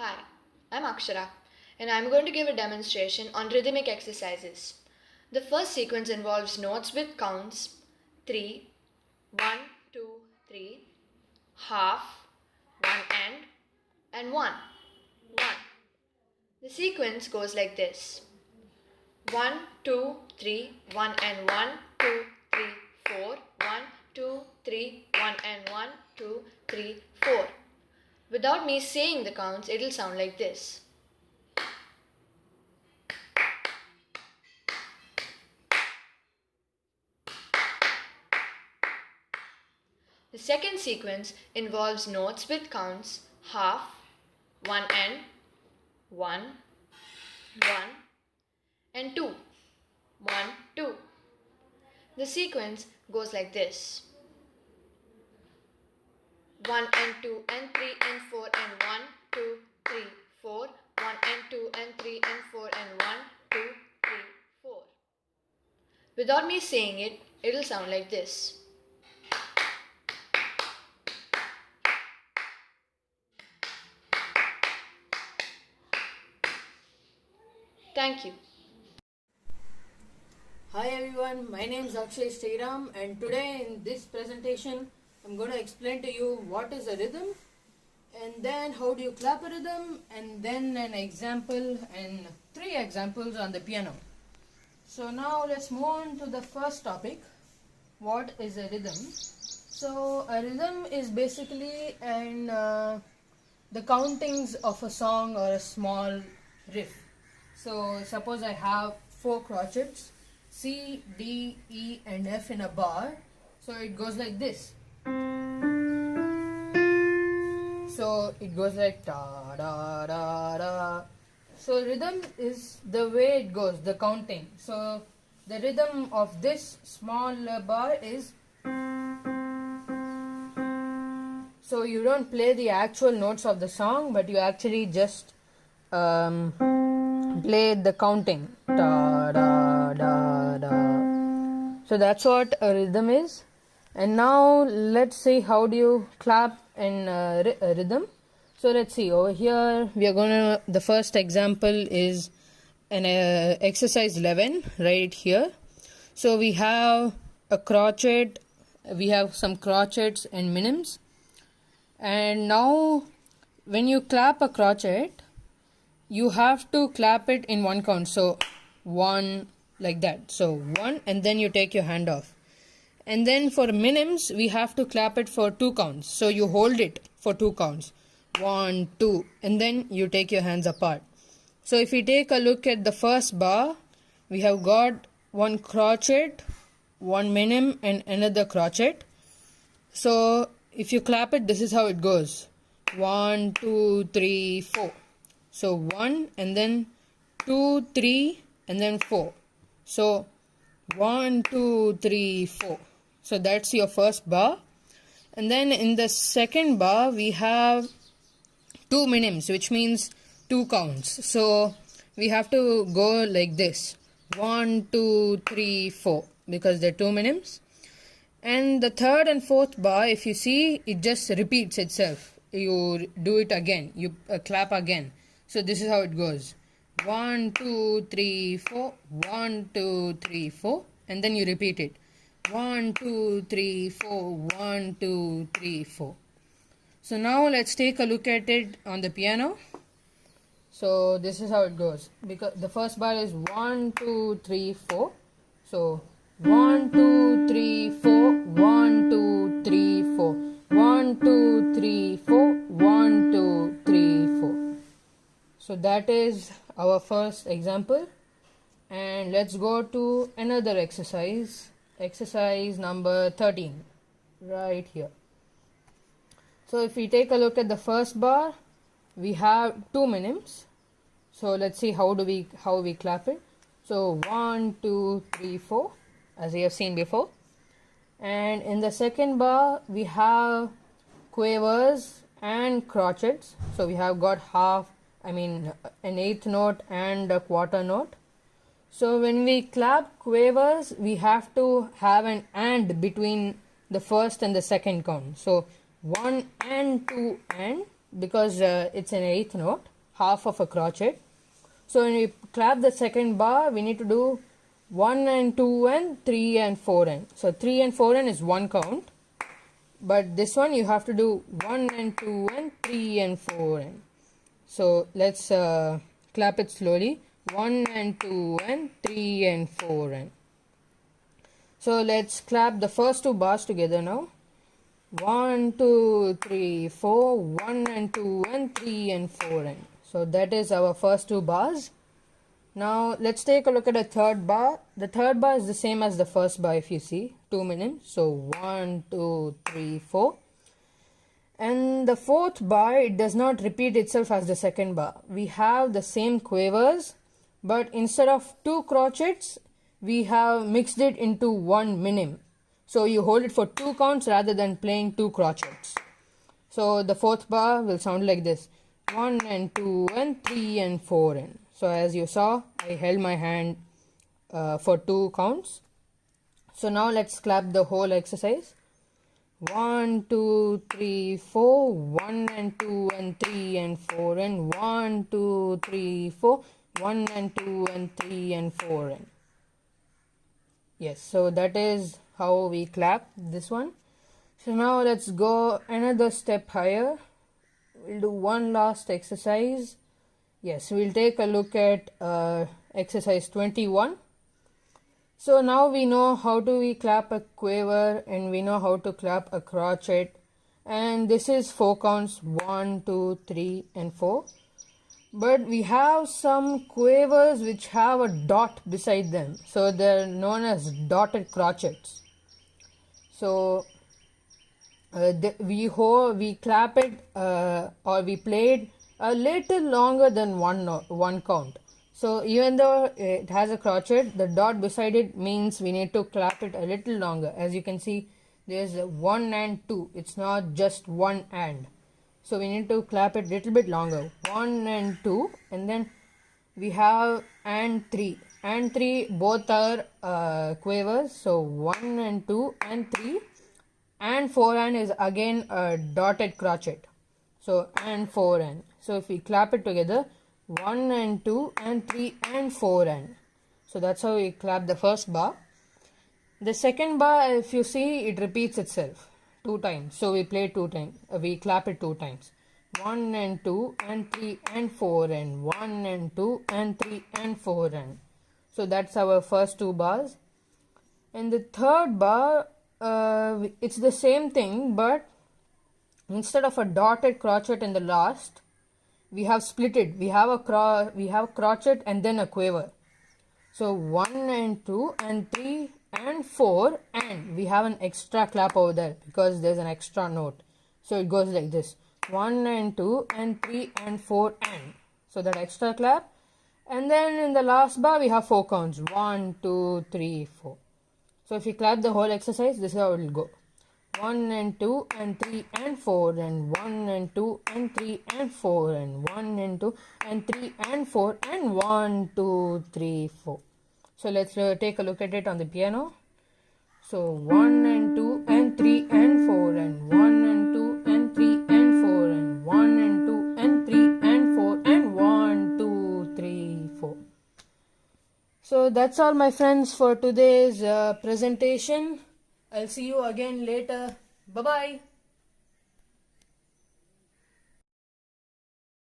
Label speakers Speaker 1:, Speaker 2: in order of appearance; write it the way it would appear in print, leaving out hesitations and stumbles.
Speaker 1: Hi, I'm Akshara and I'm going to give a demonstration on rhythmic exercises. The first sequence involves notes with counts 3, 1, 2, 3, half, 1 and 1, 1. The sequence goes like this: 1, 2, 3, 1 and 1, 2, 3, 4, 1, 2, 3, 1 and 1, 2, 3, 4. Without me saying the counts, it'll sound like this. The second sequence involves notes with counts half, 1 and 1, 1 and 2, 1, 2. The sequence goes like this: 1 and 2 and 3 and 4 and 1, 2, 3, 4, 1 and 2 and 3 and 4 and 1, 2, 3, 4. Without me saying it, it'll sound like this. Thank you.
Speaker 2: Hi everyone, my name is Akshay Sriram and today in this presentation I'm going to explain to you what is a rhythm and then how do you clap a rhythm and then an example and 3 examples on the piano. So now let's move on to the first topic. What is a rhythm? So a rhythm is basically the countings of a song or a small riff. So suppose I have 4 crotchets, C, D, E and F in a bar. So it goes like this. So it goes like da da da da. So rhythm is the way it goes, the counting. So the rhythm of this small bar is. So you don't play the actual notes of the song, but you actually just play the counting. Da, da, da, da. So that's what a rhythm is. And now let's see how do you clap in a rhythm. So let's see, over here we are gonna, the first example is an exercise 11 right here. So we have a crotchet, we have some crotchets and minims. And now when you clap a crotchet, you have to clap it in one count. So 1 like that. So 1 and then you take your hand off. And then for minims, we have to clap it for 2 counts. So you hold it for 2 counts. 1, 2 and then you take your hands apart. So if we take a look at the first bar, we have got 1 crotchet, 1 minim and another crotchet. So if you clap it, this is how it goes. 1, 2, 3, 4. So 1 and then 2, 3 and then 4. So 1, 2, 3, 4. So that's your first bar. And then in the second bar we have 2 minims, which means 2 counts. So we have to go like this: 1, 2, 3, 4, because they're 2 minims. And the third and fourth bar, if you see, it just repeats itself. You do it again, you clap again. So this is how it goes: 1, 2, 3, 4, 1, 2, 3, 4, and then you repeat it: 1, 2, 3, 4, 1, 2, 3, 4. So now let's take a look at it on the piano. So this is how it goes, because the first bar is 1, 2, 3, 4. So 1, 2, 3, 4, 1, 2, 3, 4, 1, 2, 3, 4, 1, 2, 3, 4. So that is our first example. And let's go to another exercise, exercise number 13, right here. So if we take a look at the first bar, we have 2 minims. So let's see how we clap it. So 1, 2, 3, 4, as we have seen before. And in the second bar, we have quavers and crotchets. So we have got an eighth note and a quarter note. So when we clap quavers, we have to have an and between the first and the second count. So 1 and 2 and because it's an eighth note, half of a crotchet. So when we clap the second bar, we need to do 1 and 2 and 3 and 4 and. So 3 and 4 and is one count. But this one you have to do 1 and 2 and 3 and 4 and. So let's clap it slowly. 1 and 2 and 3 and 4 and. So let's clap the first two bars together now. 1, 2, 3, 4, 1 and 2 and 3 and 4 and. So that is our first two bars. Now let's take a look at the third bar. The third bar is the same as the first bar if you see, 2 minutes. So 1, 2, 3, 4. And the fourth bar, it does not repeat itself as the second bar. We have the same quavers, but instead of 2 crotchets, we have mixed it into 1 minim. So you hold it for 2 counts rather than playing 2 crotchets. So the fourth bar will sound like this. 1 and 2 and 3 and 4 and. So as you saw, I held my hand for 2 counts. So now let's clap the whole exercise. 1, 2, 3, 4, 1 and 2 and 3 and 4 and 1, 2, 3, 4, 1 and 2 and 3 and 4 and. Yes, so that is how we clap this one. So now let's go another step higher. We'll do one last exercise. Yes, we'll take a look at exercise 21. So now we know how to we clap a quaver and we know how to clap a crotchet. And this is 4 counts, 1, 2, 3 and 4. But we have some quavers which have a dot beside them. So they're known as dotted crotchets. So we clap it or we play it a little longer than one count. So even though it has a crotchet, the dot beside it means we need to clap it a little longer. As you can see, there's a 1 and 2. It's not just 1 and. So we need to clap it a little bit longer. 1 and 2, and then we have and 3. And 3 both are quavers. So 1 and 2 and 3. And 4 and is again a dotted crotchet. So and 4 and. So if we clap it together, 1 and 2 and 3 and 4 and. So that's how we clap the first bar. The second bar, if you see, it repeats itself 2 times. So we play 2 times. We clap it 2 times. 1 and 2 and 3 and 4 and. 1 and 2 and 3 and 4 and. So that's our first 2 bars. And the third bar, it's the same thing, but instead of a dotted crotchet in the last, we have split it. We have crotchet and then a quaver. So 1 and 2 and 3 and 4 and we have an extra clap over there because there's an extra note. So it goes like this. 1 and 2 and 3 and 4 and. So that extra clap. And then in the last bar we have 4 counts. 1, 2, 3, 4. So if you clap the whole exercise, this is how it will go. 1 and 2 and 3 and 4 and 1 and 2 and 3 and 4 and 1 and 2 and 3 and 4 and 1, 2, 3, 4. So let's take a look at it on the piano. So 1 and 2 and 3 and 4 and 1 and 2 and 3 and 4 and 1 and 2 and 3 and 4 and 1, 2, 3, 4. So that's all, my friends, for today's presentation. I'll see you again later. Bye-bye.